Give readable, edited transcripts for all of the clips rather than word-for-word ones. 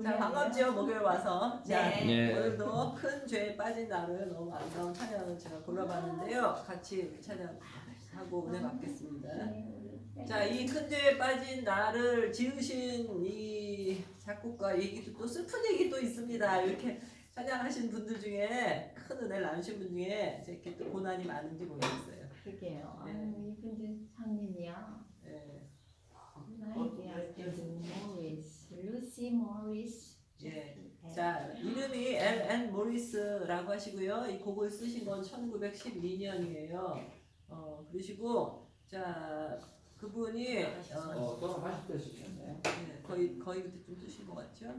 자, 반갑죠? 목요일 와서. 자, 네. 오늘도 큰 죄에 빠진 나를 너무 아름다운 찬양을 제가 골라봤는데요. 같이 찬양하고 은혜 받겠습니다. 자, 이 큰 죄에 빠진 나를 지으신 이 작곡가 얘기도 또 슬픈 얘기도 있습니다. 이렇게 찬양하신 분들 중에 큰 은혜를 나누신 분 중에 이렇게 또 고난이 많은지 모르겠어요. 그게요. 네. 아유, 이분들 상님이야. 네. 모리스, 루시 모리스. 예. 자, 이름이 L.N. 모리스라고 하시고요. 이 곡을 쓰신 건 1912년이에요. 그러시고, 자, 그분이 돌아가실 때 쓰셨네. 네, 거의 그때쯤 쓰신 것 같죠?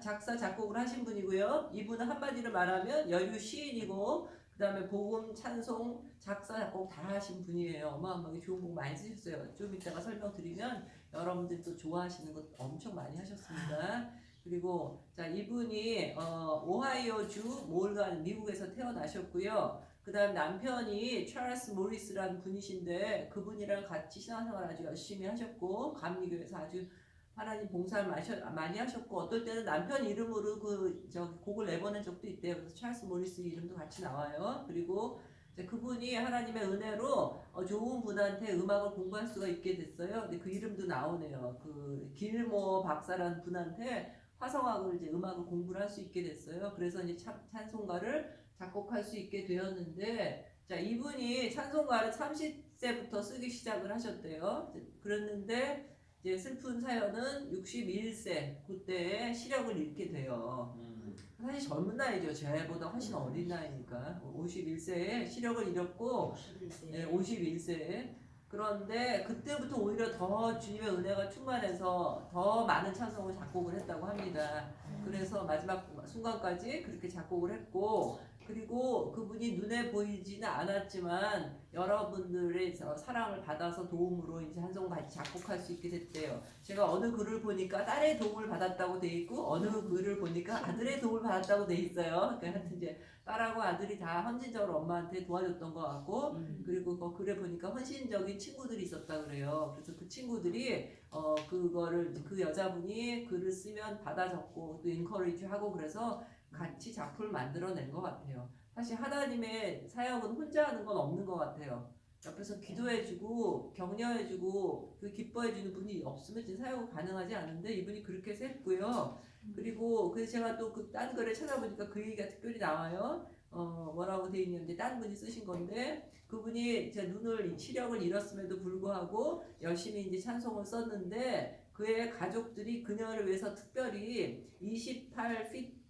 작사 작곡을 하신 분이고요. 이분은 한마디로 말하면 여류 시인이고, 그 다음에 복음, 찬송, 작사, 작곡 다 하신 분이에요. 어마어마하게 좋은 곡 많이 쓰셨어요. 좀 이따가 설명드리면 여러분들도 좋아하시는 것 엄청 많이 하셨습니다. 그리고 자, 이분이 오하이오주 몰간 미국에서 태어나셨고요. 그 다음 남편이 찰스 모리스라는 분이신데 그분이랑 같이 신앙생활 아주 열심히 하셨고 감리교에서 아주 하나님 봉사를 많이 하셨고 어떨 때는 남편 이름으로 곡을 내보낸 적도 있대요. 그래서 찰스 모리스 이름도 같이 나와요. 그리고 그분이 하나님의 은혜로 좋은 분한테 음악을 공부할 수가 있게 됐어요. 근데 그 이름도 나오네요. 그 길모 박사라는 분한테 화성학을 이제 음악을 공부를 할 수 있게 됐어요. 그래서 이제 찬송가를 작곡할 수 있게 되었는데, 자, 이분이 찬송가를 30세부터 쓰기 시작을 하셨대요. 그랬는데 이제 슬픈 사연은 61세 그때에 시력을 잃게 돼요. 사실 젊은 나이죠. 저보다 훨씬 어린 나이니까 51세에 시력을 잃었고, 네, 51세에. 그런데 그때부터 오히려 더 주님의 은혜가 충만해서 더 많은 찬송을 작곡을 했다고 합니다. 그래서 마지막 순간까지 그렇게 작곡을 했고, 그리고 그분이 눈에 보이지는 않았지만 여러분들의 사랑을 받아서 도움으로 이제 한 송 같이 작곡할 수 있게 됐대요. 제가 어느 글을 보니까 딸의 도움을 받았다고 돼 있고 어느 글을 보니까 아들의 도움을 받았다고 돼 있어요. 그러니까 하여튼 이제 딸하고 아들이 다 헌신적으로 엄마한테 도와줬던 것 같고, 그리고 그 글에 보니까 헌신적인 친구들이 있었다 그래요. 그래서 그 친구들이 그거를 그 여자분이 글을 쓰면 받아 적고 또 인커리지 하고 그래서 같이 작품을 만들어낸 것 같아요. 사실 하나님의 사역은 혼자 하는 건 없는 것 같아요. 옆에서 기도해주고 격려해주고 그 기뻐해주는 분이 없으면 진짜 사역은 가능하지 않은데 이분이 그렇게 해서 했고요. 그리고 그래서 제가 또 그 딴 글을 찾아보니까 그 얘기가 특별히 나와요. 뭐라고 돼 있는데 딴 분이 쓰신 건데 그분이 제 시력을 잃었음에도 불구하고 열심히 이제 찬송을 썼는데 그의 가족들이 그녀를 위해서 특별히 28핏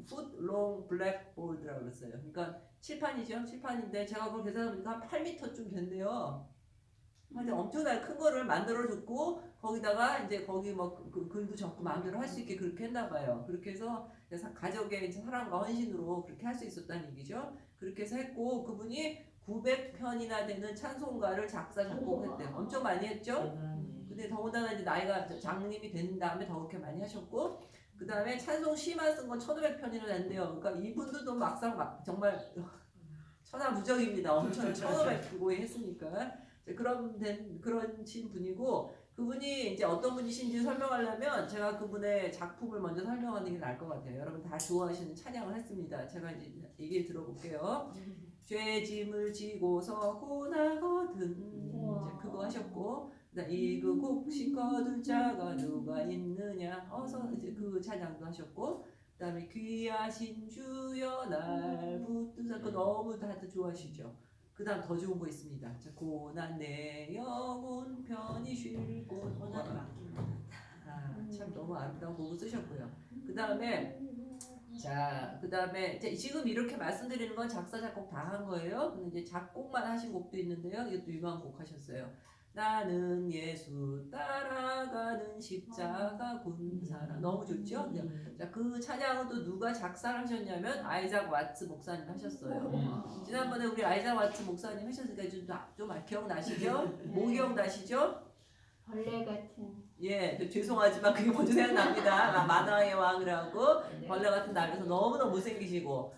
풋롱 블랙보드라고 그랬어요. 그러니까 칠판이죠. 칠판인데 제가 그걸 계산해보니까 한 8m쯤 된대요. 근데 엄청나게 큰 거를 만들어줬고 거기다가 이제 거기 뭐 글도 적고 마음대로 할 수 있게 그렇게 했나봐요. 그렇게 해서 가족의 이제 사랑과 헌신으로 그렇게 할 수 있었다는 얘기죠. 그렇게 해서 했고 그분이 900편이나 되는 찬송가를 작사 작곡했대요. 엄청 많이 했죠. 근데 더군다나 이제 나이가 장님이 된 다음에 더 그렇게 많이 하셨고 그 다음에 찬송 시만 쓴 건 1500편이나 된대요. 그러니까 이분들도 막상 정말 천하무적입니다. 엄청 1500곡에 했으니까 그런 분이고 그분이 이제 어떤 분이신지 설명하려면 제가 그분의 작품을 먼저 설명하는 게 나을 것 같아요. 여러분 다 좋아하시는 찬양을 했습니다. 제가 이제 얘기를 들어볼게요. 죄짐을 지고서 고나거든 이제 그거 하셨고 이그곡식 거둘 자가 누가 있느냐 어서 이제 그 찬양도 하셨고 그다음에 귀하신 주여 날 붙드사 그 너무 다들 좋아하시죠. 그 다음 더 좋은 거 있습니다. 자, 고난 내 영혼 편히 쉴 곳 참 너무 아름다운 곡을 쓰셨고요. 그 다음에 지금 이렇게 말씀드리는 건 작사 작곡 다 한 거예요. 근데 이제 작곡만 하신 곡도 있는데요. 이것도 유명한 곡 하셨어요. 나는 예수 따라가는 십자가 군사라. 너무 좋죠? 자, 그 찬양은 또 누가 작사를 하셨냐면 아이작 와츠 목사님 하셨어요. 지난번에 우리 아이작 와츠 목사님 하셨으니까 좀 기억나시죠? 뭐 기억나시죠? 벌레 같은. 예, 죄송하지만 그게 먼저 생각납니다. 만왕의 왕이라고 벌레 같은 날에서 너무너무 못생기시고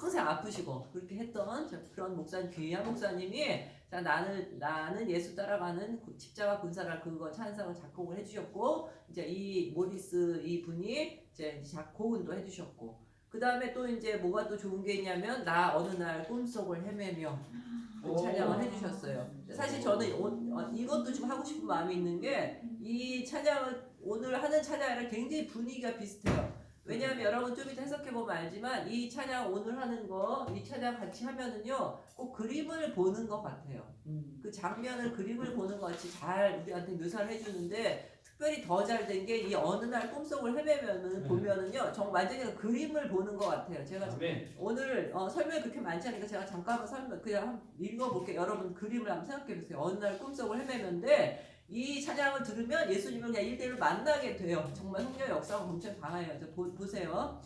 평생 아프시고 그렇게 했던 그런 목사님, 귀한 목사님이 자, 나는 예수 따라가는 십자가 군사라 그거 찬송을 작곡을 해주셨고, 이제 이 모리스 이 분이 이제 작곡은도 해주셨고, 그 다음에 또 이제 뭐가 또 좋은 게 있냐면 나 어느 날 꿈속을 헤매며 그 찬양을 해주셨어요. 사실 저는 이것도 좀 하고 싶은 마음이 있는 게 이 찬양을 오늘 하는 찬양이랑 굉장히 분위기가 비슷해요. 왜냐하면 여러분 좀 이따 해석해보면 알지만 이 찬양 오늘 하는 거 이 찬양 같이 하면은요 꼭 그림을 보는 것 같아요. 그 장면을 그림을 보는 것 같이 잘 우리한테 묘사를 해주는데 특별히 더 잘 된 게 이 어느 날 꿈속을 헤매면은 보면은요 정말 완전히 그림을 보는 것 같아요. 제가 아멘. 오늘 설명이 그렇게 많지 않으니까 제가 잠깐만 그냥 한번 읽어볼게요. 여러분 그림을 한번 생각해보세요. 어느 날 꿈속을 헤매는데 이 찬양을 들으면 예수님을 그냥 일대일로 만나게 돼요. 정말 성령의 역사가 엄청 강해요. 보세요.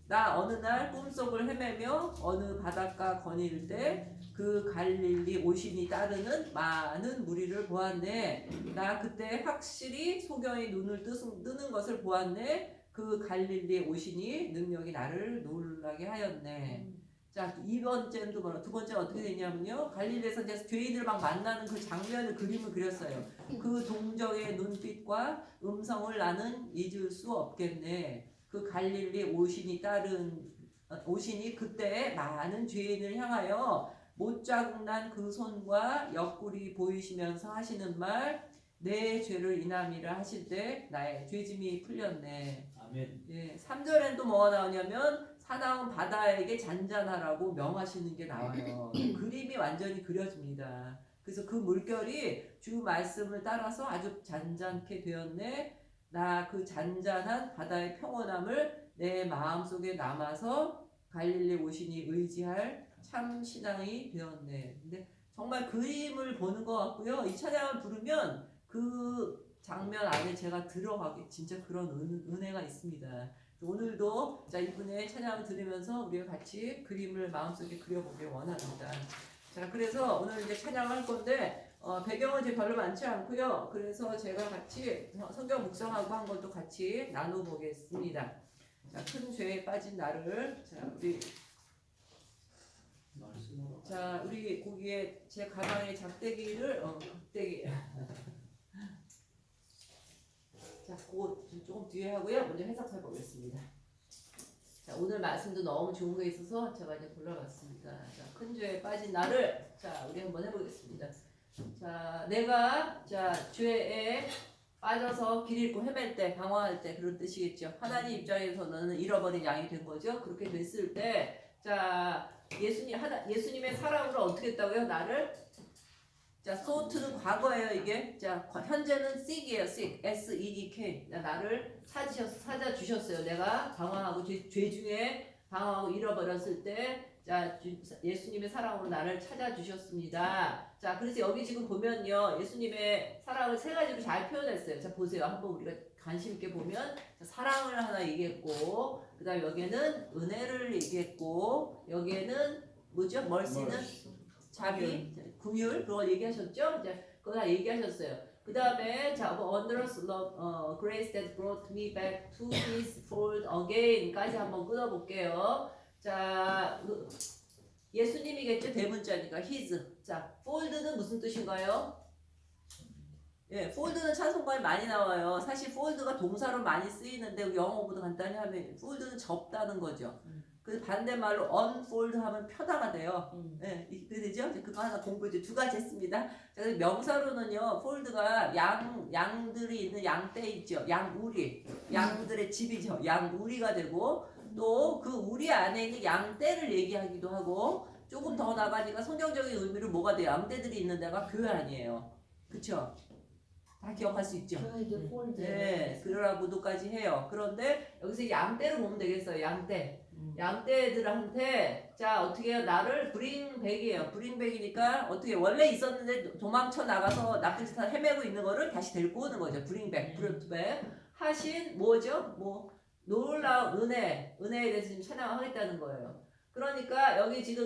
나 어느 날 꿈속을 헤매며 어느 바닷가 거닐 때 그 갈릴리 오신이 따르는 많은 무리를 보았네. 나 그때 확실히 소경이 눈을 뜨는 것을 보았네. 그 갈릴리 오신이 능력이 나를 놀라게 하였네. 자, 이번째는 뭐라? 두 번째는 어떻게 되냐면요. 갈릴리에서 이제 죄인들 막 만나는 그 장면을 그림을 그렸어요. 그 동정의 눈빛과 음성을 나는 잊을 수 없겠네. 그 갈릴리 오신이 그때 많은 죄인을 향하여 못자국 난 그 손과 옆구리 보이시면서 하시는 말, 내 죄를 인함이라 하실 때 나의 죄짐이 풀렸네. 아멘. 예, 3절엔 또 뭐가 나오냐면 사나운 바다에게 잔잔하라고 명하시는 게 나와요. 그림이 완전히 그려집니다. 그래서 그 물결이 주 말씀을 따라서 아주 잔잔케 되었네. 나 그 잔잔한 바다의 평온함을 내 마음속에 남아서 갈릴리 오시니 의지할 참 신앙이 되었네. 근데 정말 그림을 보는 것 같고요. 이 찬양을 부르면 그 장면 안에 제가 들어가게 진짜 그런 은혜가 있습니다. 오늘도 자 이분의 찬양을 들으면서 우리가 같이 그림을 마음속에 그려보길 원합니다. 자 그래서 오늘 이제 찬양을 할 건데 배경은 이제 별로 많지 않고요. 그래서 제가 같이 성경 묵상하고 한 것도 같이 나눠보겠습니다. 자, 큰 죄에 빠진 나를 우리 거기에 제 가방에 작대기를 작대기 자, 그거 조금 뒤에 하고요. 먼저 해석해 보겠습니다. 자, 오늘 말씀도 너무 좋은 게 있어서 제가 이제 골라봤습니다. 자, 큰 죄에 빠진 나를 자, 우리 한번 해보겠습니다. 자, 내가 죄에 빠져서 길 잃고 헤맬 때, 방황할 때 그런 뜻이겠죠. 하나님 입장에서는 잃어버린 양이 된 거죠. 그렇게 됐을 때, 자, 예수님의 사랑으로 어떻게 했다고요? 나를 자, 소트는 과거예요, 이게. 자, 현재는 seek이에요, seek. S-E-E-K. 나를 찾아주셨어요. 내가 방황하고, 죄 중에 방황하고 잃어버렸을 때, 자, 예수님의 사랑으로 나를 찾아주셨습니다. 자, 그래서 여기 지금 보면요. 예수님의 사랑을 세 가지로 잘 표현했어요. 자, 보세요. 한번 우리가 관심 있게 보면, 자, 사랑을 하나 얘기했고, 그 다음에 여기에는 은혜를 얘기했고, 여기에는 뭐죠? 멀시는 자비, 긍휼 그걸 얘기하셨죠? 이제 그거 다 얘기하셨어요. 그 다음에 자, wondrous love, grace that brought me back to His fold again까지 한번 끊어볼게요. 자, 예수님이겠죠? 대문자니까 His. 자, fold는 무슨 뜻인가요? 예, fold는 찬송가에 많이 나와요. 사실 fold가 동사로 많이 쓰이는데 영어보다 간단히 하면 fold는 접다는 거죠. 그 반대말로 unfold 하면 펴다가 돼요. 예, 그게 되죠? 그거 하나 공부 이제 두 가지 했습니다. 그래서 명사로는요, fold가 양들이 있는 양떼 있죠. 양우리. 양들의 집이죠. 양우리가 되고, 또 그 우리 안에 있는 양떼를 얘기하기도 하고, 조금 더 나가니까 성경적인 의미로 뭐가 돼요? 양떼들이 있는 데가 교회 아니에요. 그쵸? 다 기억할 수 있죠? 교회도 폴드. 네, 그러라고도까지 해요. 그런데 여기서 양떼를 보면 되겠어요. 양떼. 양떼들한테 자 어떻게 해요? 나를 브링백이에요. 브링백이니까 어떻게 원래 있었는데 도망쳐 나가서 나쁜 짓 헤매고 있는 거를 다시 데리고 오는 거죠. 브링백, 브루트백 하신 뭐죠? 뭐 놀라운 은혜에 대해서 지금 찬양하겠다는 거예요. 그러니까 여기 지금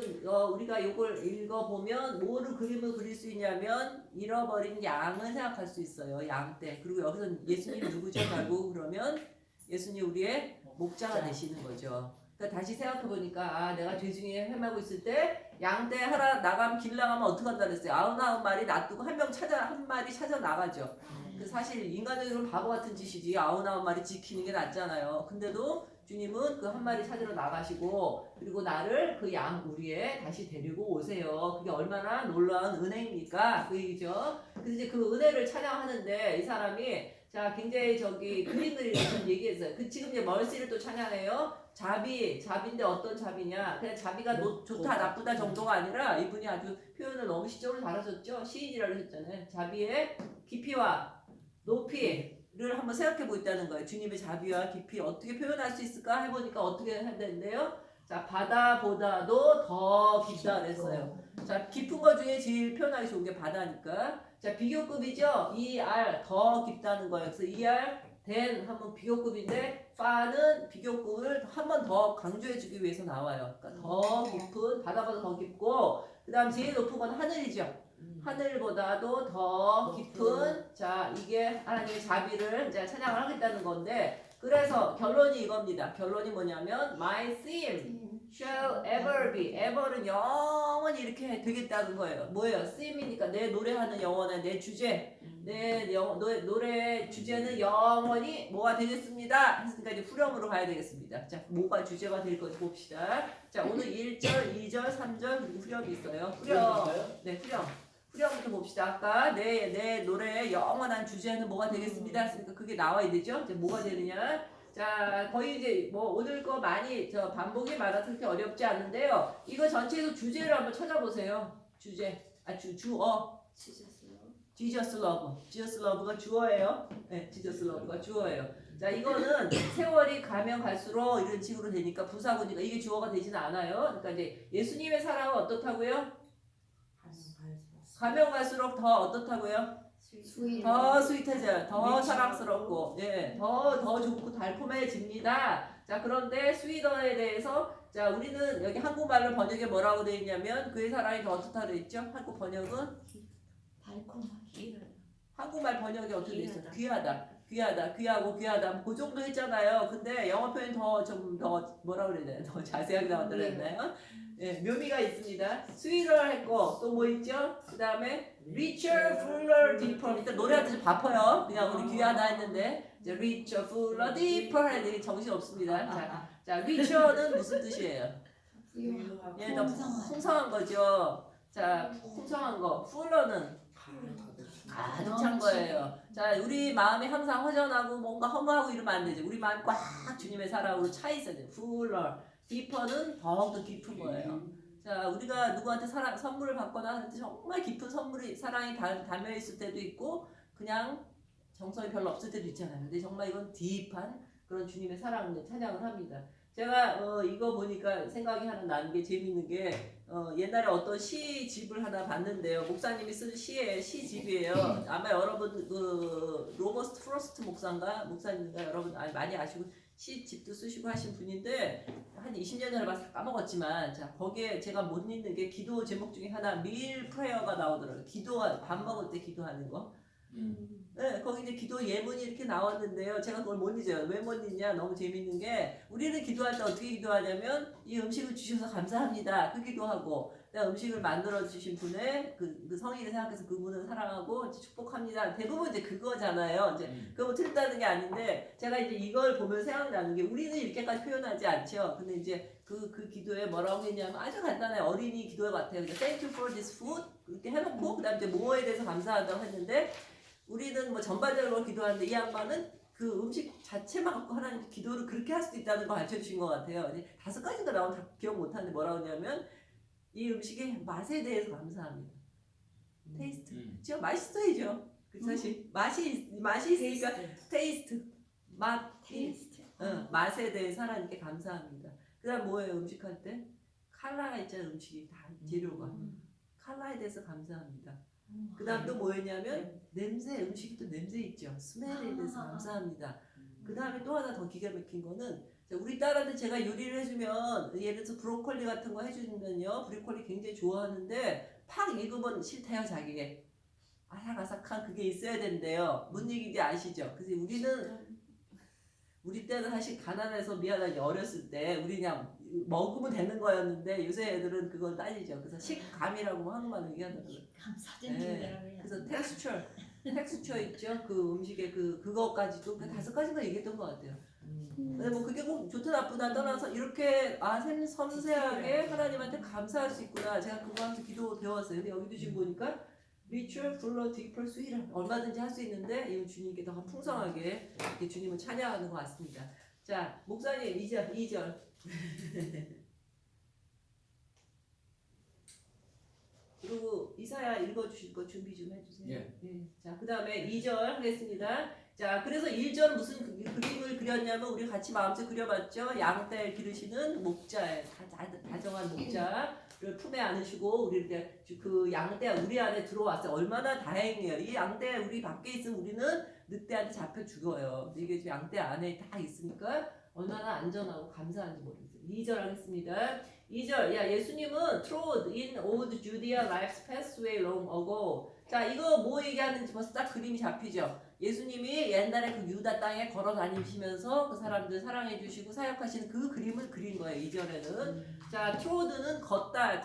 우리가 이걸 읽어보면 뭐를 그림을 그릴 수 있냐면 잃어버린 양을 생각할 수 있어요. 양떼. 그리고 여기서 예수님 누구죠? 결국 그러면 예수님 우리의 목자가 되시는 거죠. 그러니까 다시 생각해 보니까 아 내가 죄 중에 헤매고 있을 때 양떼 하나 나가면 길 나가면 어떻게 한다 그랬어요. 99마리 놔두고 한 마리 찾아 나가죠. 그 사실 인간적으로는 바보 같은 짓이지 99마리 지키는 게 낫잖아요. 근데도 주님은 그 한 마리 찾으러 나가시고 그리고 나를 그 양 우리에 다시 데리고 오세요. 그게 얼마나 놀라운 은혜입니까? 그 얘기죠. 그래서 이제 그 은혜를 찬양하는데 이 사람이 자 굉장히 저기 그림 그리는 좀 얘기했어요. 그 지금 이제 멀시를 또 찬양해요. 자비인데 어떤 자비냐? 그냥 자비가 좋다 나쁘다 정도가 아니라 이분이 아주 표현을 너무 시적으로 잘하셨죠. 시인이라고 하셨잖아요. 자비의 깊이와 높이를 한번 생각해 보고 있다는 거예요. 주님의 자비와 깊이 어떻게 표현할 수 있을까 해보니까 어떻게 해야 되는데요? 자 바다보다도 더 깊다 그랬어요. 자 깊은 것 중에 제일 표현하기 좋은 게 바다니까. 자 비교급이죠. ER 더 깊다는 거예요. 그래서 ER 된 한번 비교급인데 파는 비교급을 한 번 더 강조해주기 위해서 나와요. 그러니까 더 깊은 바다보다 더 깊고 그 다음 제일 높은 건 하늘이죠. 하늘보다도 더 깊은 자 이게 하나님의 자비를 이제 찬양을 하겠다는 건데 그래서 결론이 이겁니다. 결론이 뭐냐면 My theme shall ever be. ever는 영원히 이렇게 되겠다는 거예요. 뭐예요? theme이니까 내 노래하는 영원한 내 주제 노래 주제는 영원히 뭐가 되겠습니다. 했으니까 이제 후렴으로 가야 되겠습니다. 자 뭐가 주제가 될 건지 봅시다. 자 오늘 1절, 2절, 3절 그리고 후렴이 있어요. 후렴. 네 후렴. 후렴부터 봅시다. 아까 내 노래의 영원한 주제는 뭐가 되겠습니다 했으니까 그게 나와야 되죠. 이제 뭐가 되느냐. 자 거의 이제 뭐 오늘 거 많이 저 반복이 많아서 그렇게 어렵지 않은데요. 이거 전체에서 주제를 한번 찾아보세요. 주제. 주어. Jesus love. Jesus love가 주어예요. 네, Jesus love가 주어예요. 자 이거는 세월이 가면 갈수록 이런 식으로 되니까 부사구니까 이게 주어가 되지는 않아요. 그러니까 이제 예수님의 사랑은 어떻다고요? 가면 갈수록 더 어떻다고요? 더 스윗해져요. 더 사랑스럽고, 예, 더 좋고 달콤해집니다. 자, 그런데 스윗어에 대해서, 자, 우리는 여기 한국말로 번역에 뭐라고 되어 있냐면, 그의 사랑이 더 어떻다 되어 있죠? 한국 번역은? 달콤하게. 한국말 번역이 어떻게 되어 있어요? 귀하고 귀하다. 그 정도 했잖아요. 근데 영어 표현 더 뭐라 그래야 되나? 더 자세하게 나왔다 그랬나요? 예, 묘미가 있습니다. 스위럴 했고 또 뭐 있죠? 그 다음에 richer, fuller, deeper. 일단 노래할 때 좀 바빠요. 그냥 우리 귀하다 했는데 이제 richer, fuller, deeper 해야 되게 정신 없습니다. 자, richer는 무슨 뜻이에요? 예, 더 풍성한 거죠. 자, 풍성한 거. fuller는 가득 찬 거예요. 자, 우리 마음이 항상 허전하고 뭔가 허무하고 이러면 안 되죠. 우리 마음이 꽉 주님의 사랑으로 차 있어야 돼요. fuller. 디퍼는 더욱더 깊은 거예요. 자, 우리가 누구한테 선물을 받거나 정말 깊은 사랑이 담겨 있을 때도 있고 그냥 정성이 별로 없을 때도 있잖아요. 근데 정말 이건 딥한 그런 주님의 사랑을 찬양을 합니다. 제가 이거 보니까 생각이 하나 나는 게 재밌는 게 옛날에 어떤 시집을 하나 봤는데요. 목사님이 쓴 시집이에요. 아마 여러분 그 로버트 프로스트 목사님인가 여러분 많이 아시고 시집도 쓰시고 하신 분인데 한 20년 전에 봐서 까먹었지만 자 거기에 제가 못 읽는 게 기도 제목 중에 하나 밀 프레어가 나오더라고요. 밥 먹을 때 기도하는 거. 네, 거기 이제 기도 예문이 이렇게 나왔는데요. 제가 그걸 못 잊어요. 왜 못 잊냐? 너무 재밌는 게 우리는 기도할 때 어떻게 기도하냐면 이 음식을 주셔서 감사합니다. 그 기도하고 내가 음식을 만들어 주신 분의 그 성의를 생각해서 그분을 사랑하고 축복합니다. 대부분 이제 그거잖아요. 이제 그거 뭐 틀렸다는 게 아닌데 제가 이제 이걸 보면 생각나는 게 우리는 이렇게까지 표현하지 않죠. 근데 이제 그 기도에 뭐라고 했냐면 아주 간단해요. 어린이 기도 같아요. Thank you for this food 그렇게 해놓고 그다음 이제 뭐에 대해서 감사하다고 했는데. 우리는 뭐 전반적으로 기도하는데 이 양반은 그 음식 자체만 갖고 하나님 기도를 그렇게 할 수도 있다는 걸 가르쳐 주신 것 같아요. 이제 5가지가 나오면 다 기억 못하는데 뭐라고 하냐면 이 음식의 맛에 대해서 감사합니다. 테이스트. 그렇죠? 맛있어야죠. 그 사실 맛이 있으니까 테이스트. 맛에 대해서 하나님께 감사합니다. 그 다음 뭐예요? 음식할 때? 칼라가 있잖아요. 음식이 다 재료가. 칼라에 대해서 감사합니다. 그 다음 또 뭐였냐면 냄새, 음식이 또 냄새 있죠. 스멜에 대해서 감사합니다. 그 다음에 또 하나 더 기가 막힌 거는 우리 딸한테 제가 요리를 해주면 예를 들어서 브로콜리 같은 거 해주면요. 브로콜리 굉장히 좋아하는데 팍 익으면 싫대요. 자기게. 아삭아삭한 그게 있어야 된대요. 뭔 얘기인지 아시죠? 그래서 우리는 우리 때는 사실 가난해서 미안하게 어렸을 때 우리 그냥 먹으면 되는 거였는데 요새 애들은 그걸 따지죠. 그래서 식감이라고 한국말로 얘기하더라고요. 감사드리더라고요. 그래서 텍스처 있죠. 그 음식의 그거까지도 그 5가지가 얘기했던 것 같아요. 근데 뭐 그게 꼭 좋다 나쁘다 떠나서 이렇게 섬세하게 하나님한테 감사할 수 있구나. 제가 그거 하면서 기도 배웠어요. 근데 여기도 지금 보니까 richer, fuller, deeper, sweeter 얼마든지 할 수 있는데 이 주님께 더 풍성하게 이렇게 주님을 찬양하는 것 같습니다. 자, 목사님 2절. 그리고 이사야 읽어주실 거 준비 좀 해주세요. 예. 자, 그 다음에 2절 하겠습니다. 자, 그래서 1절은 무슨 그림을 그렸냐면 우리 같이 마음속에 그려봤죠. 양떼를 기르시는 목자예요. 다정한 목자를 품에 안으시고 우리 이렇게 그 양떼가 우리 안에 들어왔어요. 얼마나 다행이에요. 이 양떼 우리 밖에 있으면 우리는 늑대한테 잡혀 죽어요. 근데 이게 지금 양떼 안에 다 있으니까 얼마나 안전하고 감사한지 모르겠어요. 2절 하겠습니다. 2절, 야 예수님은 trod in old Judea life's pathway long ago. 자, 이거 뭐 얘기하는지 벌써 딱 그림이 잡히죠. 예수님이 옛날에 그 유다 땅에 걸어 다니시면서 그 사람들 사랑해 주시고 사역하시는 그 그림을 그린 거예요. 2절에는. 자, trod는 걷다,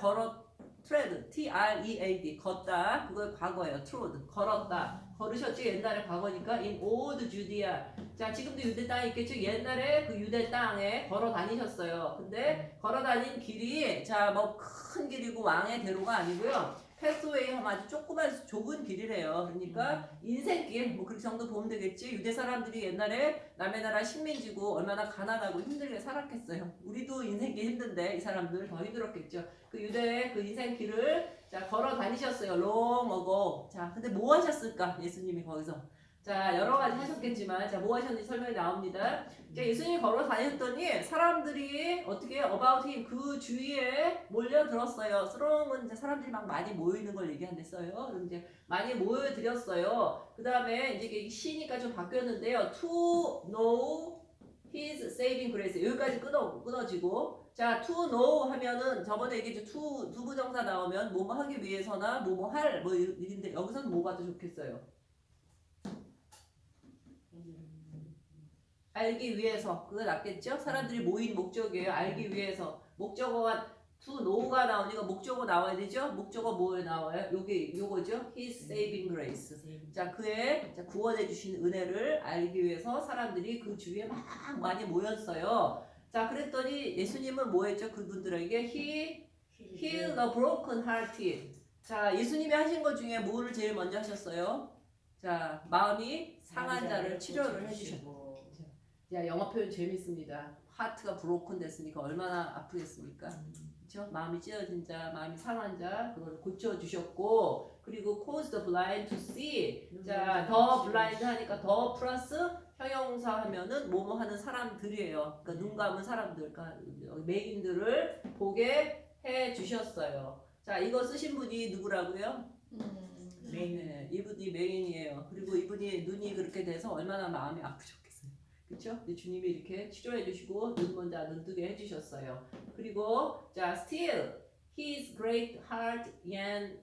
tread, T-R-E-A-D, 걷다. 그걸 과거예요. trod, 걸었다. 걸으셨죠? 옛날에 과거니까 in old Judea. 자, 지금도 유대 땅에 있겠죠? 옛날에 그 유대 땅에 걸어 다니셨어요. 근데 걸어 다닌 길이 자, 뭐 큰 길이고 왕의 대로가 아니고요. 패스웨이 하면 아주 조그만 좁은 길이래요. 그러니까 인생길 뭐 그렇게 정도 보면 되겠지. 유대 사람들이 옛날에 남의 나라 식민지고 얼마나 가난하고 힘들게 살았겠어요. 우리도 인생길 힘든데 이 사람들 더 힘들었겠죠. 그 유대의 그 인생길을 자 걸어 다니셨어요. long ago. 자, 근데 뭐 하셨을까? 예수님이 거기서. 자, 여러 가지 하셨겠지만 자, 뭐 하셨는지 설명이 나옵니다. 자, 예수님이 걸어 다녔더니 사람들이 어떻게 about him 그 주위에 몰려들었어요. 스롱은 사람들이 막 많이 모이는 걸 얘기한댔어요. 그럼 이제 많이 모여들었어요. 그 다음에 이제 시니까 좀 바뀌었는데요. To know his saving grace 여기까지 끊어지고 자, to know 하면은 저번에 얘기했죠. to 부정사 나오면 뭐뭐 하기 위해서나 뭐뭐 할 뭐 일인데 여기서는 뭐가 더 좋겠어요? 알기 위해서 그거 낫겠죠? 사람들이 모인 목적이에요. 알기 위해서 목적어가 to know가 나오니까 목적어 나와야 되죠? 목적어 뭐에 나와요? 요거죠? His saving grace. 자, 그의 구원해 주신 은혜를 알기 위해서 사람들이 그 주위에 막 많이 모였어요. 자, 그랬더니 예수님은 뭐 했죠? 그분들에게 He healed the broken hearted. 자, 예수님이 하신 것 중에 뭐를 제일 먼저 하셨어요? 자, 마음이 상한 자를 치료를 해주셨고. 자, 영어 표현 재밌습니다. 하트가 브로큰 됐으니까 얼마나 아프겠습니까? 그렇죠? 마음이 찢어진 자, 마음이 상한 자, 그걸 고쳐주셨고, 그리고 cause the blind to see. 자, 더 블라인드 하니까 더 플러스 형용사 하면은 뭐뭐 하는 사람들이에요. 그러니까 눈 감은 사람들, 그러니까 맹인들을 보게 해 주셨어요. 자, 이거 쓰신 분이 누구라고요? 네, 이분이 맹인이에요. 그리고 이분이 눈이 그렇게 돼서 얼마나 마음이 아프셨겠어요. 그렇죠? 주님이 이렇게 치료해 주시고 눈 먼저 눈 뜨게 해 주셨어요. 그리고 자, still his great heart yearn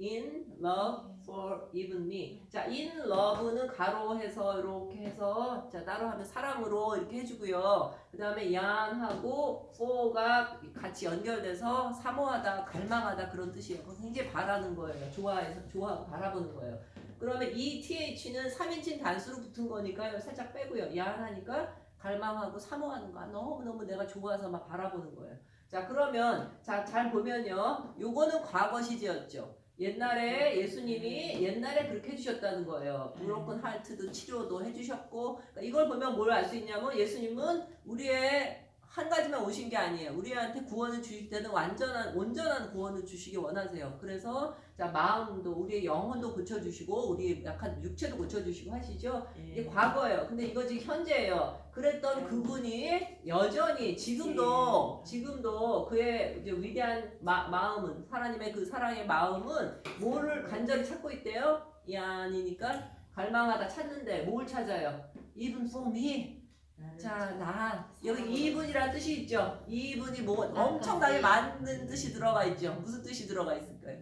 in love for even me. 자, in love는 가로해서 이렇게 해서 자, 따로 하면 사랑으로 이렇게 해주고요. 그 다음에 yearn하고 for가 같이 연결돼서 사모하다, 갈망하다 그런 뜻이에요. 굉장히 바라는 거예요. 좋아하고 바라보는 거예요. 그러면 이 TH는 3인칭 단수로 붙은 거니까 살짝 빼고요. 야하니까 갈망하고 사모하는 거 너무너무 내가 좋아서 막 바라보는 거예요. 자, 그러면 자, 잘 보면요. 요거는 과거 시제였죠. 옛날에 예수님이 옛날에 그렇게 해주셨다는 거예요. 브로큰 하트도 치료도 해주셨고 그러니까 이걸 보면 뭘 알 수 있냐면 예수님은 우리의 한 가지만 오신 게 아니에요. 우리한테 구원을 주실 때는 온전한 구원을 주시기 원하세요. 그래서 자, 마음도 우리의 영혼도 고쳐주시고 우리 약한 육체도 고쳐주시고 하시죠. 이게 과거예요. 근데 이거 지금 현재예요. 그랬던 그분이 여전히 지금도 그의 이제 위대한 마음은 하나님의 그 사랑의 마음은 뭐를 간절히 찾고 있대요? 이 아니니까 갈망하다 찾는데 뭘 찾아요? Even for me. 자, 여기 이분이라는 뜻이 있죠. 이분이 뭐 엄청나게 많은 뜻이 들어가 있죠. 무슨 뜻이 들어가 있을까요?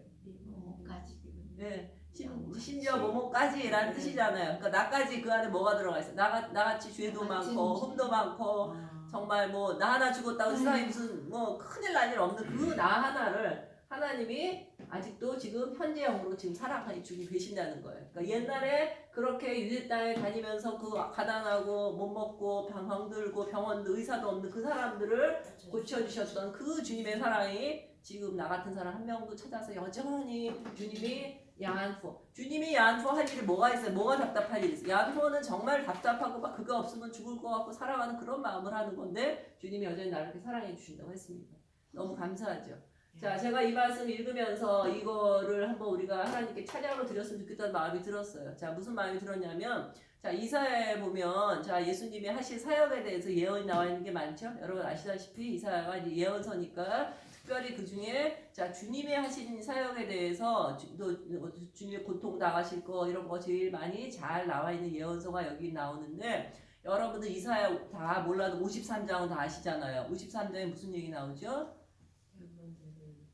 까지. 네, 심지어 뭐뭐까지라는 뜻이잖아요. 그러니까 나까지 그 안에 뭐가 들어가 있어? 나같이 죄도 많고 흠도 많고 정말 뭐 나 하나 죽었다고 세상에 무슨 뭐 큰일 날 일 없는 그 나 하나를 하나님이 아직도 지금 현재형으로 지금 살아가지고 계신다는 거예요. 그러니까 옛날에 그렇게 유대 땅에 다니면서 그 가난하고 못 먹고 병들고 병원도 의사도 없는 그 사람들을 고쳐주셨던 그 주님의 사랑이 지금 나 같은 사람 한 명도 찾아서 여전히 주님이 야한포 할 일이 뭐가 있어요? 뭐가 답답할 일이 있어요? 야한포는 정말 답답하고 막 그거 없으면 죽을 것 같고 살아가는 그런 마음을 하는 건데 주님이 여전히 나를 이렇게 사랑해 주신다고 했습니다. 너무 감사하죠. 자, 제가 이 말씀 읽으면서 이거를 한번 우리가 하나님께 찬양을 드렸으면 좋겠다는 마음이 들었어요. 자, 무슨 마음이 들었냐면, 자, 이사야에 보면, 자, 예수님이 하실 사역에 대해서 예언이 나와 있는 게 많죠? 여러분 아시다시피 이사야가 이제 예언서니까, 특별히 그 중에, 자, 주님이 하신 사역에 대해서, 주님의 고통 당하실 거, 이런 거 제일 많이 잘 나와 있는 예언서가 여기 나오는데, 여러분들 이사야 다 몰라도 53장은 다 아시잖아요. 53장에 무슨 얘기 나오죠?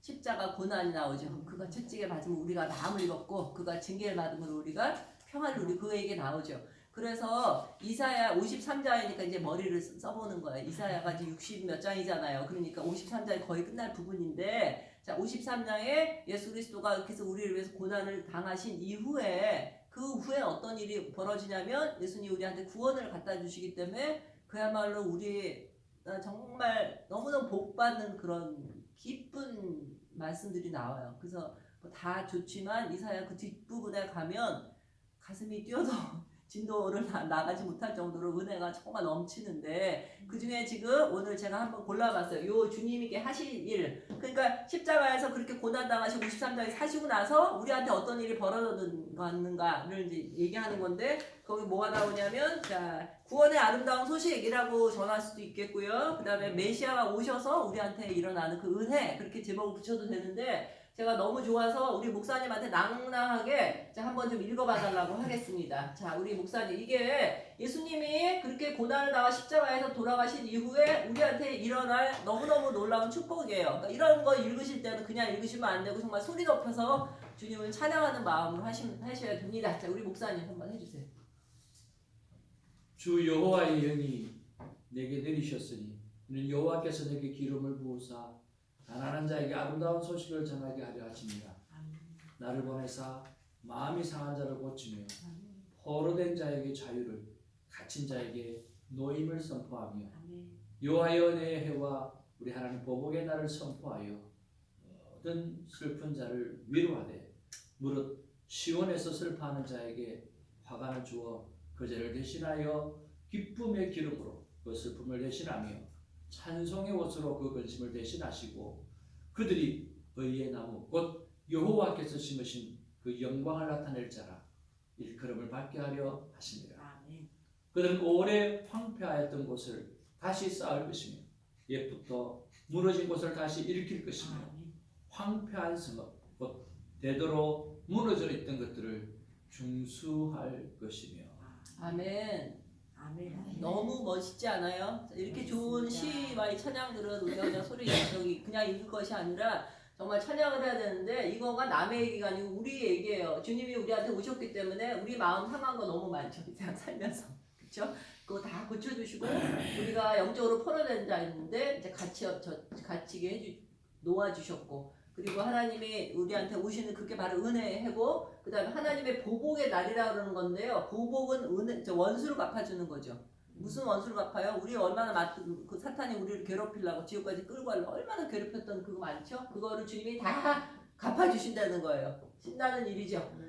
십자가 고난이 나오죠. 그가 채찍에 맞으면 우리가 나음을 입었고 그가 징계를 받으면 우리가 평안을 누리고 그 얘기 나오죠. 그래서 이사야 53장이니까 이제 머리를 써보는 거예요. 이사야가 이제 60 몇 장이잖아요. 그러니까 53장이 거의 끝날 부분인데 자 53장에 예수 그리스도가 이렇게 해서 우리를 위해서 고난을 당하신 이후에 그 후에 어떤 일이 벌어지냐면 예수님이 우리한테 구원을 갖다 주시기 때문에 그야말로 우리 정말 너무너무 복받는 그런 기쁜 말씀들이 나와요. 그래서 뭐다 좋지만 이사야 그 뒷부분에 가면 가슴이 뛰어도 진도를 나가지 못할 정도로 은혜가 정말 넘치는데 그 중에 지금 오늘 제가 한번 골라봤어요. 요 주님께 하실 일. 그러니까 십자가에서 그렇게 고난당하시고 53장에 사시고 나서 우리한테 어떤 일이 벌어졌는가를 이제 얘기하는 건데 거기 뭐가 나오냐면 자 구원의 아름다운 소식이라고 전할 수도 있겠고요. 그 다음에 메시아가 오셔서 우리한테 일어나는 그 은혜 그렇게 제목을 붙여도 되는데 제가 너무 좋아서 우리 목사님한테 낭낭하게 한번 좀 읽어봐달라고 하겠습니다. 자, 우리 목사님 이게 예수님이 그렇게 고난을 당하 십자가에서 돌아가신 이후에 우리한테 일어날 너무너무 놀라운 축복이에요. 그러니까 이런 거 읽으실 때는 그냥 읽으시면 안 되고 정말 소리 높여서 주님을 찬양하는 마음으로 하셔야 됩니다. 자, 우리 목사님 한번 해주세요. 주 여호와의 영이 내게 내리셨으니 이는 여호와께서 내게 기름을 부으사 가난한 자에게 아름다운 소식을 전하게 하려 하십니다. 나를 보내사 마음이 상한 자를 고치며 포로된 자에게 자유를 갇힌 자에게 노임을 선포하며 여호와의 은혜의 해와 우리 하나님 보복의 날을 선포하여 모든 슬픈 자를 위로하되 무릇 시온에서 슬퍼하는 자에게 화관을 주어 그 죄를 대신하여 기쁨의 기름으로 그 슬픔을 대신하며 찬송의 옷으로 그 근심을 대신하시고 그들이 의의 나무 곧 여호와께서 심으신 그 영광을 나타낼 자라 일컬음을 받게 하려 하십니다. 그들은 오래 황폐하였던 곳을 다시 쌓을 것이며 옛부터 무너진 곳을 다시 일으킬 것이며 황폐한 성읍 곧 되도록 무너져 있던 것들을 중수할 것이며 아멘. 너무 멋있지 않아요? 이렇게 좋은 시와 이 찬양들은 우리가 그냥 소리 여기 그냥 읽을 것이 아니라 정말 찬양을 해야 되는데 이거가 남의 얘기가 아니고 우리 얘기예요. 주님이 우리한테 오셨기 때문에 우리 마음 상한 거 너무 많죠. 그냥 살면서 그렇죠? 그거 다 고쳐주시고 우리가 영적으로 풀어낸 자 있는데 이제 갇히게 놓아주셨고 그리고 하나님이 우리한테 오시는 그게 바로 은혜의 해고 그 다음에 하나님의 보복의 날이라 그러는 건데요. 보복은 원수를 갚아주는 거죠. 무슨 원수를 갚아요? 우리 얼마나 그 사탄이 우리를 괴롭히려고 지옥까지 끌고 가려고 얼마나 괴롭혔던 그거 많죠? 그거를 주님이 다 갚아주신다는 거예요. 신나는 일이죠.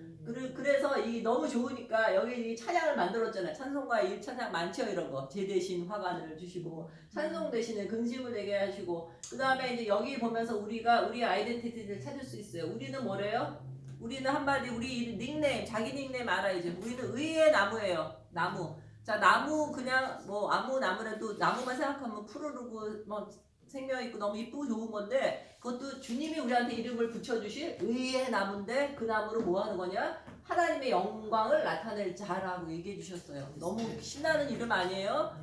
그래서 이 너무 좋으니까 여기 이 찬양을 만들었잖아요. 찬송가 이 찬양 많죠. 이런 거 제 대신 화관을 주시고 찬송 대신에 근심을 내게 하시고 그 다음에 이제 여기 보면서 우리가 우리 아이덴티티를 찾을 수 있어요. 우리는 뭐래요? 우리는 한마디 우리 닉네임 자기 닉네임 알아야죠. 우리는 의의 나무예요. 나무. 자 나무 그냥 뭐 아무 나무라도 나무만 생각하면 푸르르고 뭐 생명 있고 너무 이쁘고 좋은 건데 그것도 주님이 우리한테 이름을 붙여주신 의의 나무인데 그 나무로 뭐 하는 거냐? 하나님의 영광을 나타낼 자라고 얘기해 주셨어요. 너무 신나는 이름 아니에요?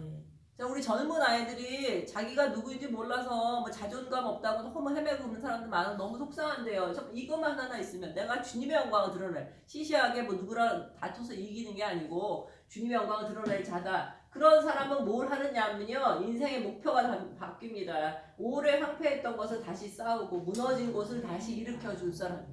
자, 우리 젊은 아이들이 자기가 누구인지 몰라서 뭐 자존감 없다고 너무 헤매고 있는 사람들 많아. 너무 속상한데요. 이것만 하나 있으면 내가 주님의 영광을 드러낼, 시시하게 뭐 누구랑 다투서 이기는 게 아니고 주님의 영광을 드러낼 자다. 그런 사람은 뭘 하느냐면요, 인생의 목표가 바뀝니다. 오래 황폐했던 것을 다시 싸우고 무너진 곳을 다시 일으켜줄 사람.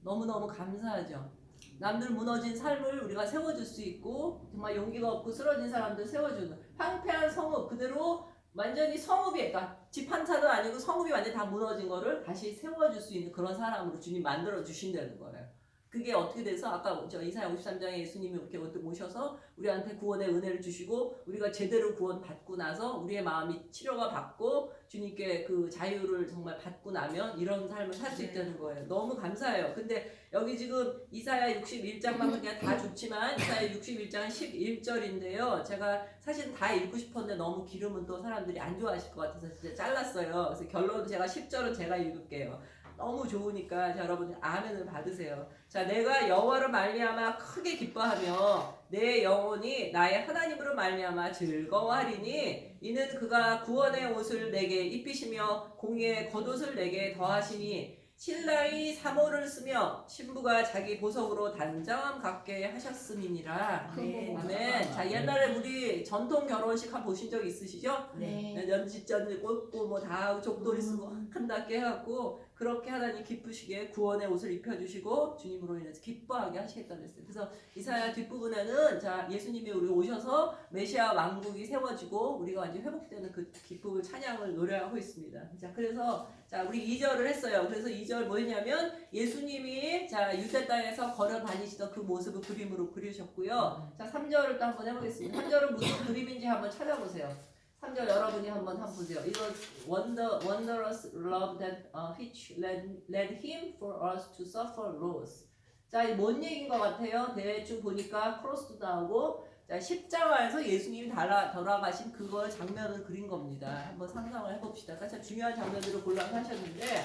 너무너무 감사하죠. 남들 무너진 삶을 우리가 세워줄 수 있고, 정말 용기가 없고 쓰러진 사람들 세워주는 황폐한 성읍, 그대로 완전히 성읍이, 그러니까 집 한 차도 아니고 성읍이 완전히 다 무너진 거를 다시 세워줄 수 있는 그런 사람으로 주님 만들어 주신다는 거예요. 그게 어떻게 돼서 아까 저 이사야 53장에 예수님이 이렇게 모셔서 우리한테 구원의 은혜를 주시고, 우리가 제대로 구원 받고 나서 우리의 마음이 치료가 받고 주님께 그 자유를 정말 받고 나면 이런 삶을 살 수 있다는 거예요. 너무 감사해요. 근데 여기 지금 이사야 61장만 그냥 다 좋지만 이사야 61장은 11절인데요. 제가 사실 다 읽고 싶었는데 너무 길으면 또 사람들이 안 좋아하실 것 같아서 진짜 잘랐어요. 그래서 결론은 제가 10절은 제가 읽을게요. 너무 좋으니까 자, 여러분 아멘을 받으세요. 자, 내가 여호와로 말미암아 크게 기뻐하며 내 영혼이 나의 하나님으로 말미암아 즐거워하리니 이는 그가 구원의 옷을 내게 입히시며 공의의 겉옷을 내게 더하시니 신라의 사모를 쓰며 신부가 자기 보석으로 단장함 갖게 하셨음이니라. 아멘. 아멘. 자, 옛날에 우리 전통 결혼식 한 보신 적 있으시죠? 네. 연지전 꽂고 뭐 다 하고 족도리 쓰고 한답게 해갖고 그렇게 하나님 기쁘시게 구원의 옷을 입혀주시고 주님으로 인해서 기뻐하게 하시겠다 그랬어요. 그래서 이사야 뒷부분에는 자, 예수님이 우리 오셔서 메시아 왕국이 세워지고 우리가 완전 회복되는 그 기쁨을 찬양을 노래하고 있습니다. 자, 그래서 자, 우리 2절을 했어요. 그래서 2절 뭐였냐면 예수님이 자, 유대 땅에서 걸어 다니시던 그 모습을 그림으로 그리셨고요. 자, 3절을 또 한번 해보겠습니다. 3절은 무슨 그림인지 한번 찾아보세요. 3절 여러분이 한번 보세요. 이거 wondrous love that which led him for us to suffer loss. 자, 이 뭔 얘기인 것 같아요? 대충 보니까 크로스도 나오고 자, 십자가에서 예수님이 돌아가신 그걸 장면을 그린 겁니다. 한번 상상을 해봅시다. 참 중요한 장면들을 골라서 하셨는데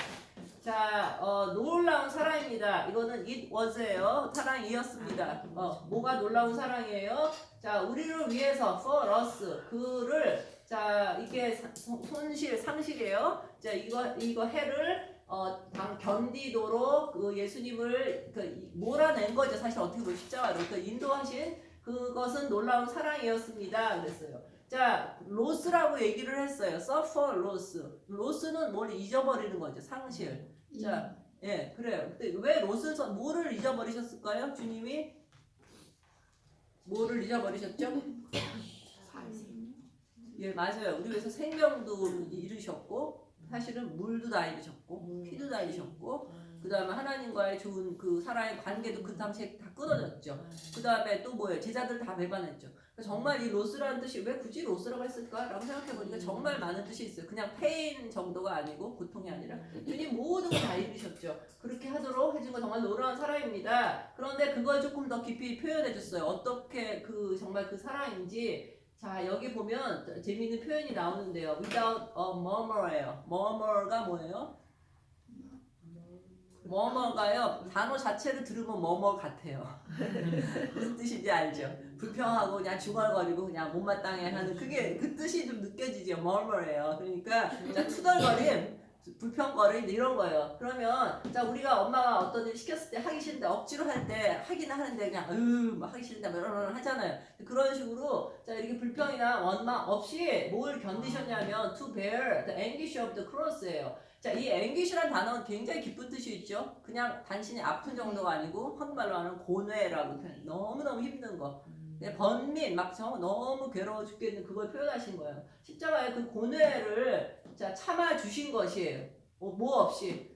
자, 놀라운 사랑입니다. 이거는 it was예요. 사랑이었습니다. 뭐가 놀라운 사랑이에요? 자, 우리를 위해서 for us 그를 자, 이게 상실이에요. 자, 이거 해를 견디도록 그 예수님을 몰아낸 거죠. 사실 어떻게 보면 십자가로 인도하신 그것은 놀라운 사랑이었습니다. 그랬어요. 자, 로스라고 얘기를 했어요. suffer loss. 로스는 뭘 잊어버리는 거죠. 상실. 자, 예, 그래요. 근데 왜 뭐를 잊어버리셨을까요? 주님이 뭐를 잊어버리셨죠? 예, 맞아요. 우리 위해서 생명도 잃으셨고, 사실은 물도 다 잃으셨고, 피도 다 잃으셨고, 그 다음에 하나님과의 좋은 그 사랑의 관계도 그 당시에 다 끊어졌죠. 그 다음에 또 뭐예요? 제자들 다 배반했죠. 그러니까 정말 이 로스라는 뜻이 왜 굳이 로스라고 했을까라고 생각해보니까 정말 많은 뜻이 있어요. 그냥 페인 정도가 아니고, 고통이 아니라, 주님 모든 걸 다 잃으셨죠. 그렇게 하도록 해준 거 정말 놀라운 사랑입니다. 그런데 그걸 조금 더 깊이 표현해줬어요. 어떻게 정말 그 사랑인지. 자, 여기 보면 재미있는 표현이 나오는데요. without a murmur예요. murmur가 뭐예요? murmur가요. 단어 자체를 들으면 murmur 같아요. 무슨 뜻인지 알죠? 불평하고 그냥 중얼거리고 그냥 못마땅해 하는 그게 그 뜻이 좀 느껴지죠. murmur예요. 그러니까 자, 투덜거림, 불평거림 이런 거예요. 그러면 자, 우리가 엄마가 어떤 일 시켰을 때 하기 싫은데 억지로 할 때 하기는 하는데 그냥 막 하기 싫은데 이런 하잖아요. 그런 식으로 자, 이렇게 불평이나 원망 없이 뭘 견디셨냐면 to bear the anguish of the cross예요. 자, 이 anguish라는 단어는 굉장히 기쁜 뜻이 있죠. 그냥 단순히 아픈 정도가 아니고 한국말로 하는 고뇌라고 표현. 너무너무 힘든 거. 번민 막 너무 괴로워 죽겠는 그걸 표현하신 거예요. 십자가에 그 고뇌를 자, 참아 주신 것이에요. 뭐 없이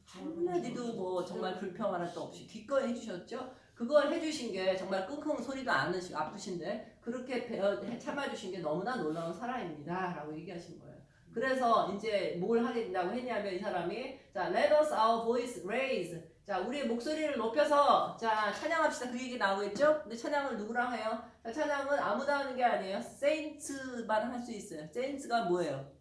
한마디도 뭐 정말 불평 하나도 없이 기꺼이 해주셨죠. 그걸 해주신 게 정말 끙끙 소리도 안 나시고 아프신데 그렇게 참아 주신 게 너무나 놀라운 사랑입니다라고 얘기하신 거예요. 그래서 이제 뭘 하게 된다고 했냐면 이 사람이 자, let us our voice raise. 자, 우리의 목소리를 높여서 자, 찬양합시다. 그 얘기 나오겠죠? 근데 찬양을 누구랑 해요? 자, 찬양은 아무나 하는 게 아니에요. saints만 할 수 있어요. saints가 뭐예요?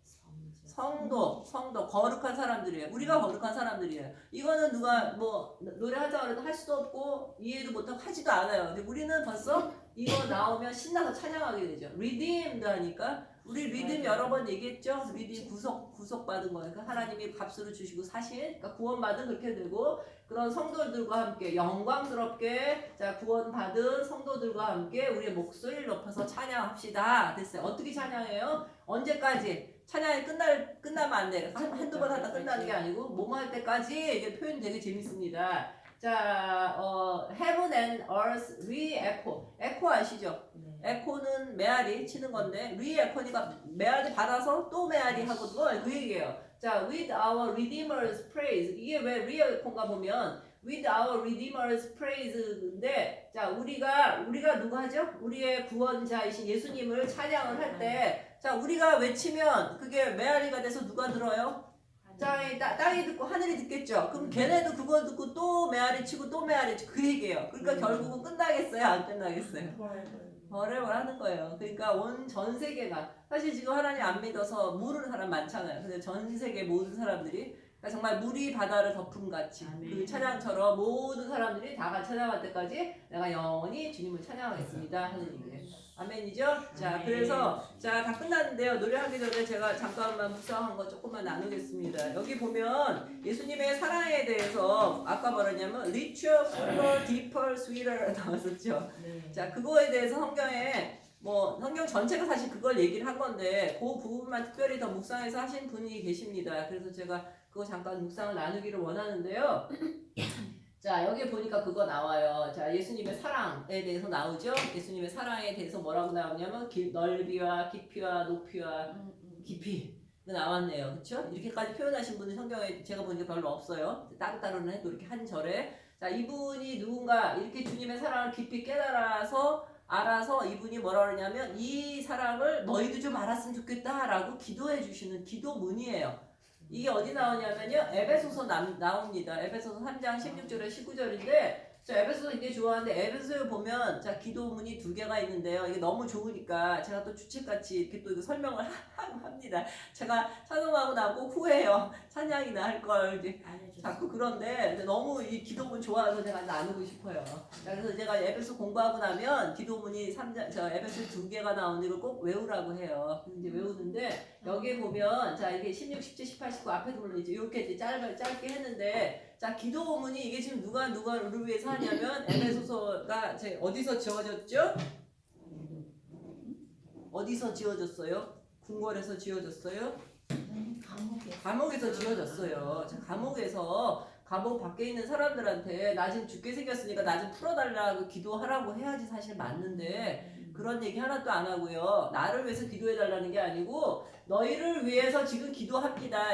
성도, 거룩한 사람들이에요. 우리가 거룩한 사람들이에요. 이거는 누가 뭐 노래하자고 해도 할 수도 없고 이해도 못하고 하지도 않아요. 근데 우리는 벌써 이거 나오면 신나서 찬양하게 되죠. redeemed 하니까 우리 리듬 여러 번 얘기했죠. 리듬 구속받은 거니까 하나님이 값으로 주시고 사신, 그러니까 구원받은 그렇게 되고 그런 성도들과 함께 영광스럽게 자 구원받은 성도들과 함께 우리의 목소리를 높여서 찬양합시다. 됐어요. 어떻게 찬양해요? 언제까지? 찬양이 끝나면 안 돼. 한두 번 하다 끝나는 게 아니고 뭐뭐 할 때까지 이게 표현 되게 재밌습니다. 자, heaven and earth re-echo. echo 아시죠? 에코는 메아리 치는 건데 re-echo니까 메아리 받아서 또 메아리 하거든요. 그 얘기예요. 자, with our redeemer's praise. 이게 왜 re-echo인가 보면 with our redeemer's praise인데 자, 우리가 누가 하죠? 우리의 구원자이신 예수님을 찬양을 할 때 자, 우리가 외치면 그게 메아리가 돼서 누가 들어요? 땅이 듣고 하늘이 듣겠죠. 그럼 걔네도 그거 듣고 또 메아리 치고 또 메아리 치고 그 얘기예요. 그러니까 결국은 끝나겠어요? 안 끝나겠어요? 버레벌 하는 거예요. 그러니까 온 전 세계가 사실 지금 하나님 안 믿어서 모르는 사람 많잖아요. 근데 전 세계 모든 사람들이 그러니까 정말 물이 바다를 덮음 같이 그 찬양처럼 모든 사람들이 다 같이 찬양할 때까지 내가 영원히 주님을 찬양하겠습니다 하는 얘기예요. 아멘이죠? 자, 그래서 자, 다 끝났는데요. 노래하기 전에 제가 잠깐만 묵상한 거 조금만 나누겠습니다. 여기 보면 예수님의 사랑에 대해서 아까 뭐랬냐면 richer, fuller, deeper, sweeter 나왔었죠. 자, 그거에 대해서 성경에 뭐 성경 전체가 사실 그걸 얘기를 한 건데 그 부분만 특별히 더 묵상해서 하신 분이 계십니다. 그래서 제가 그거 잠깐 묵상을 나누기를 원하는데요. 자, 여기 보니까 그거 나와요. 자, 예수님의 사랑에 대해서 나오죠. 예수님의 사랑에 대해서 뭐라고 나오냐면 넓이와 깊이와 높이와 깊이 나왔네요. 그렇죠? 이렇게까지 표현하신 분은 성경에 제가 보니까 별로 없어요. 따로따로는 해도 이렇게 한 절에 자, 이분이 누군가 이렇게 주님의 사랑을 깊이 깨달아서 알아서 이분이 뭐라 그러냐면 이 사랑을 너희도 좀 알았으면 좋겠다라고 기도해 주시는 기도문이에요. 이게 어디 나오냐면요. 에베소서 나옵니다. 에베소서 3장 16절에 19절인데 저 에베소서 굉장히 좋아하는데 에베소에 보면 자 기도문이 두 개가 있는데요. 이게 너무 좋으니까 제가 또 주책같이 이렇게 또 이거 설명을 합니다. 제가 찬송하고 나고 후회해요. 찬양이나 할 걸 이제 자꾸 그런데 너무 이 기도문 좋아서 제가 나누고 싶어요. 자, 그래서 제가 에베소 공부하고 나면 기도문이 3장 저 에베소 두 개가 나오는 걸 꼭 외우라고 해요. 이제 외우는데 여기에 보면 자 이게 16, 17, 18, 19 앞에도 물론 이제 이렇게 이제 짧게 했는데 자 기도문이 이게 지금 누가를 위해서 하냐면 에베소서가 제 어디서 지어졌죠? 어디서 지어졌어요? 궁궐에서 지어졌어요? 감옥에서 지어졌어요. 자, 감옥 밖에 있는 사람들한테 나 지금 죽게 생겼으니까 나 좀 풀어달라고 기도하라고 해야지 사실 맞는데 그런 얘기 하나도 안 하고요. 나를 위해서 기도해달라는 게 아니고 너희를 위해서 지금 기도합니다.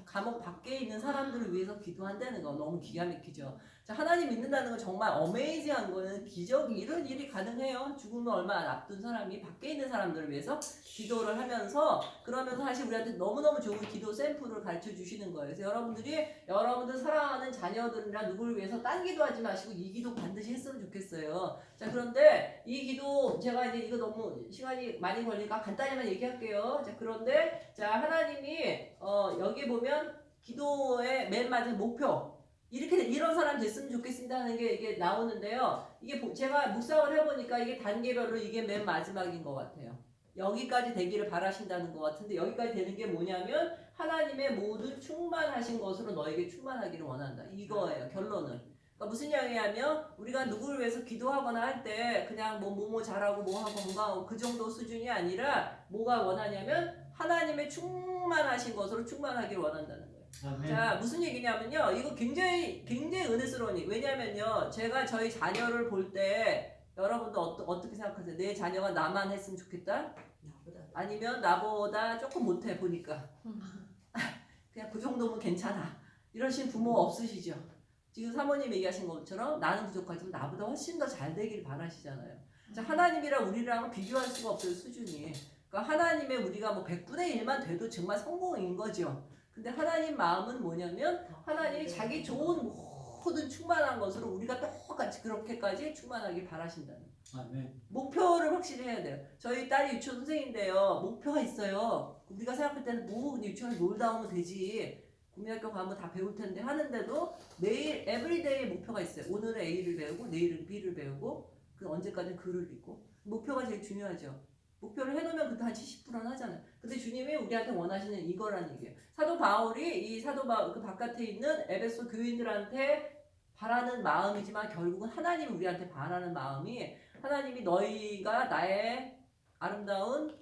감옥 밖에 있는 사람들을 위해서 기도한다는 거 너무 기가 막히죠. 자, 하나님 믿는다는 건 정말 어메이징한 거는 기적이 이런 일이 가능해요. 죽음을 얼마 안 앞둔 사람이 밖에 있는 사람들을 위해서 기도를 하면서 그러면서 사실 우리한테 너무너무 좋은 기도 샘플을 가르쳐 주시는 거예요. 그래서 여러분들 사랑하는 자녀들이나 누구를 위해서 딴 기도하지 마시고 이 기도 반드시 했으면 좋겠어요. 자, 그런데 이 기도 제가 이제 이거 너무 시간이 많이 걸리니까 간단히만 얘기할게요. 자, 그런데 자 하나님이 여기 보면 기도의 맨 마지막 목표 이렇게 이런 사람 됐으면 좋겠습니다 하는 게 이게 나오는데요. 이게 제가 묵상을 해보니까 이게 단계별로 이게 맨 마지막인 것 같아요. 여기까지 되기를 바라신다는 것 같은데 여기까지 되는 게 뭐냐면 하나님의 모든 충만하신 것으로 너에게 충만하기를 원한다. 이거예요. 결론은. 그러니까 무슨 이야기냐면 우리가 누구를 위해서 기도하거나 할 때 그냥 뭐 잘하고 뭐하고 건강하고 그 정도 수준이 아니라 뭐가 원하냐면 하나님의 충만하신 것으로 충만하기를 원한다는 거예요. 아멘. 자, 무슨 얘기냐면요. 이거 굉장히 은혜스러운 얘기. 왜냐면요. 제가 저희 자녀를 볼 때 여러분도 어떻게 생각하세요? 내 자녀가 나만 했으면 좋겠다? 아니면 나보다 조금 못해 보니까 그냥 그 정도면 괜찮아. 이러신 부모 없으시죠? 지금 사모님 얘기하신 것처럼 나는 부족하지만 나보다 훨씬 더 잘 되기를 바라시잖아요. 자, 하나님이랑 우리랑은 비교할 수가 없어요. 수준이. 그러니까 하나님의 우리가 뭐 100분의 1만 돼도 정말 성공인 거죠. 근데 하나님 마음은 뭐냐면 하나님이 자기 좋은 모든 충만한 것으로 우리가 똑같이 그렇게까지 충만하길 바라신다는 아멘. 목표를 확실히 해야 돼요. 저희 딸이 유치원 선생인데요. 목표가 있어요. 우리가 생각할 때는 뭐 유치원에 놀다 오면 되지. 국민학교 가면 다 배울 텐데 하는데도 매일 에브리데이 목표가 있어요. 오늘은 A를 배우고 내일은 B를 배우고 그 언제까지 글을 읽고 목표가 제일 중요하죠. 목표를 해놓으면 그때 한 70%는 하잖아요. 근데 주님이 우리한테 원하시는 이거란 얘기예요. 사도 바울이 이 사도 바울 그 바깥에 있는 에베소 교인들한테 바라는 마음이지만 결국은 하나님이 우리한테 바라는 마음이 하나님이 너희가 나의 아름다운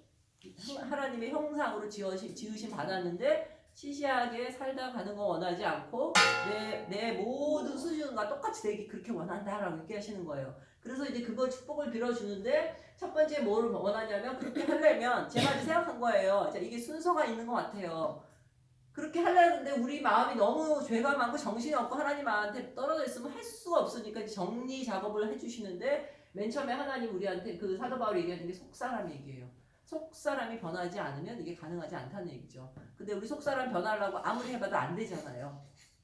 하나님의 형상으로 지으심 받았는데 시시하게 살다 가는 거 원하지 않고 내 모든 수준과 똑같이 되기 그렇게 원한다라고 얘기하시는 거예요. 그래서 이제 그걸 축복을 빌어주는데 첫 번째 뭘 원하냐면 그렇게 하려면 제가 이제 생각한 거예요. 자, 이게 순서가 있는 것 같아요. 그렇게 하려는데 우리 마음이 너무 죄가 많고 정신이 없고 하나님한테 떨어져 있으면 할 수가 없으니까 이제 정리 작업을 해주시는데 맨 처음에 하나님 우리한테 그 사도 바울이 얘기하는 게 속사람 얘기예요. 속사람이 변하지 않으면 이게 가능하지 않다는 얘기죠. 근데 우리 속사람 변하려고 아무리 해봐도 안 되잖아요.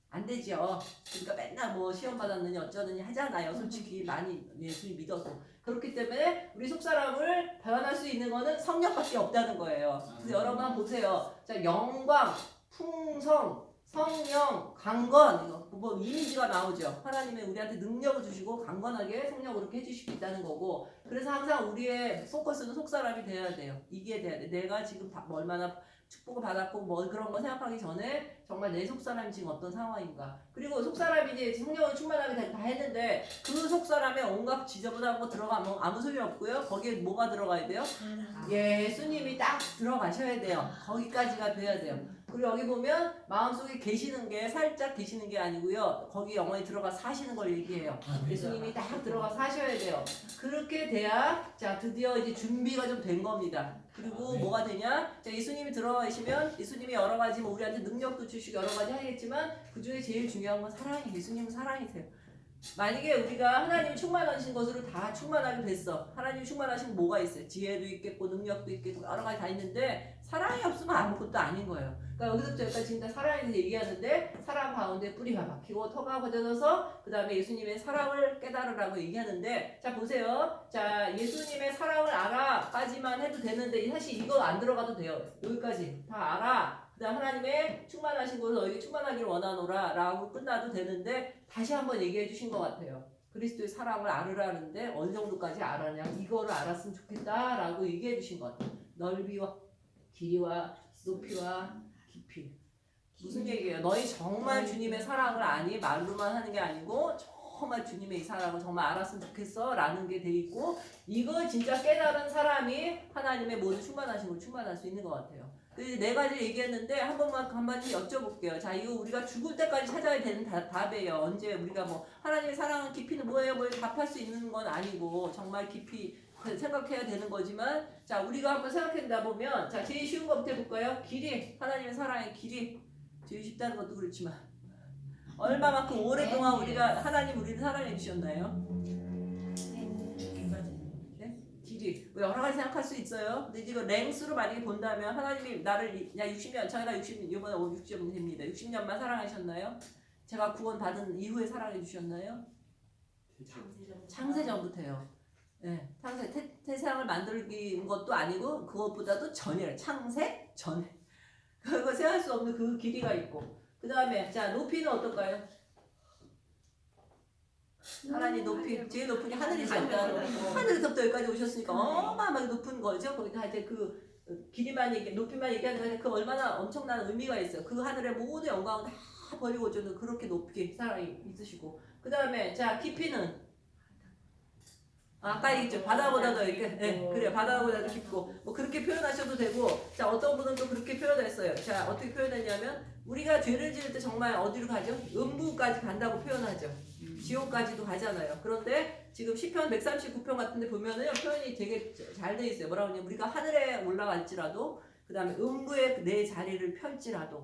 안 되죠. 그러니까 맨날 뭐 시험 받았느니 어쩌느니 하잖아요. 솔직히 많이 예수님 믿어도. 그렇기 때문에 우리 속사람을 변할 수 있는 거는 성령밖에 없다는 거예요. 그래서 여러분 한번 보세요. 자, 영광, 풍성, 성령, 강건, 이거 뭐 이미지가 나오죠. 하나님이 우리한테 능력을 주시고 강건하게 성령을 그렇게 해주시고 있다는 거고. 그래서 항상 우리의 포커스는 속사람이 돼야 돼요. 이게 돼야 돼. 내가 지금 얼마나 축복을 받았고 뭐 그런 거 생각하기 전에 정말 내 속사람이 지금 어떤 상황인가. 그리고 속사람이 이제 성령을 충만하게 다 했는데 그 속사람에 온갖 지저분한 거 들어가면 아무 소용이 없고요. 거기에 뭐가 들어가야 돼요? 예수님이 딱 들어가셔야 돼요. 거기까지가 돼야 돼요. 그리고 여기 보면 마음속에 계시는 게 살짝 계시는 게 아니고요. 거기 영원히 들어가 사시는 걸 얘기해요. 예수님이 딱 들어가 사셔야 돼요. 그렇게 돼야 자 드디어 이제 준비가 좀 된 겁니다. 그리고 뭐가 되냐? 자, 예수님이 들어가시면 예수님이 여러 가지 뭐 우리한테 능력도 주시고 여러 가지 하겠지만 그 중에 제일 중요한 건 사랑이 예수님은 사랑이세요. 만약에 우리가 하나님이 충만하신 것으로 다 충만하게 됐어. 하나님이 충만하신 뭐가 있어요? 지혜도 있겠고 능력도 있겠고 여러 가지 다 있는데 사랑이 없으면 아무것도 아닌 거예요. 그러니까 여기서부터 여기까지 지금 다 사랑에 대해서 얘기하는데 사랑 가운데 뿌리가 박히고 터가 걷어져서 그 다음에 예수님의 사랑을 깨달으라고 얘기하는데 자 보세요. 자 예수님의 사랑을 알아까지만 해도 되는데 사실 이거 안 들어가도 돼요. 여기까지 다 알아. 그 다음 하나님의 충만하신 곳을 너에게 충만하기를 원하노라 라고 끝나도 되는데 다시 한번 얘기해 주신 것 같아요. 그리스도의 사랑을 알으라는데 어느 정도까지 알았냐 이거를 알았으면 좋겠다 라고 얘기해 주신 것 같아요. 넓이와 길이와 높이와 깊이. 무슨 얘기예요? 너희 정말 주님의 사랑을 아니? 말로만 하는 게 아니고 정말 주님의 이 사랑을 정말 알았으면 좋겠어 라는 게 돼 있고 이걸 진짜 깨달은 사람이 하나님의 모든 충만하신 걸 충만할 수 있는 것 같아요. 네 가지 얘기했는데 한 번만 여쭤볼게요. 자, 이거 우리가 죽을 때까지 찾아야 되는 답이에요. 언제 우리가 뭐 하나님의 사랑은 깊이는 뭐예요? 답할 수 있는 건 아니고 정말 깊이 생각해야 되는 거지만 자, 우리가 한번 생각해보다 보면 자, 제일 쉬운 것부터 해볼까요? 길이, 하나님의 사랑의 길이 제일 쉽다는 것도 그렇지만 얼마만큼 오랫동안 우리가 하나님 우리를 사랑해 주셨나요? 길이 여러 가지 생각할 수 있어요. 근데 이거 랭스로 만약에 본다면 하나님이 나를 60년 저희가 60년 이번에 60년 됩니다. 60년만 사랑하셨나요? 제가 구원 받은 이후에 사랑해 주셨나요? 창세 전부터요. 네, 창세 세상을 만들기 것도 아니고 그것보다도 전이에요. 창세 전에 그거 세할 수 없는 그 길이가 있고 그 다음에 자 높이는 어떨까요? 하나님 높이 제일 높은 게 하늘이죠. 하늘에서부터 여기까지 오셨으니까 어마어마하게 높은 거죠. 거기다 이제 그 길이만 높이만 얘기하는 거는 그 얼마나 엄청난 의미가 있어요. 그 하늘의 모든 영광을 다 버리고 저는 그렇게 높게 사랑이 있으시고 그 다음에 자 깊이는 아까 얘기했죠. 바다보다도 이렇게 네, 그래요. 바다보다도 깊고 뭐 그렇게 표현하셔도 되고 자 어떤 분은 또 그렇게 표현했어요. 자 어떻게 표현했냐면 우리가 죄를 지을 때 정말 어디로 가죠? 음부까지 간다고 표현하죠. 지옥까지도 가잖아요. 그런데 지금 시편 139편 같은데 보면은 표현이 되게 잘 돼 있어요. 뭐라고 하냐면 우리가 하늘에 올라갈지라도 그 다음에 음부에 내 자리를 펼지라도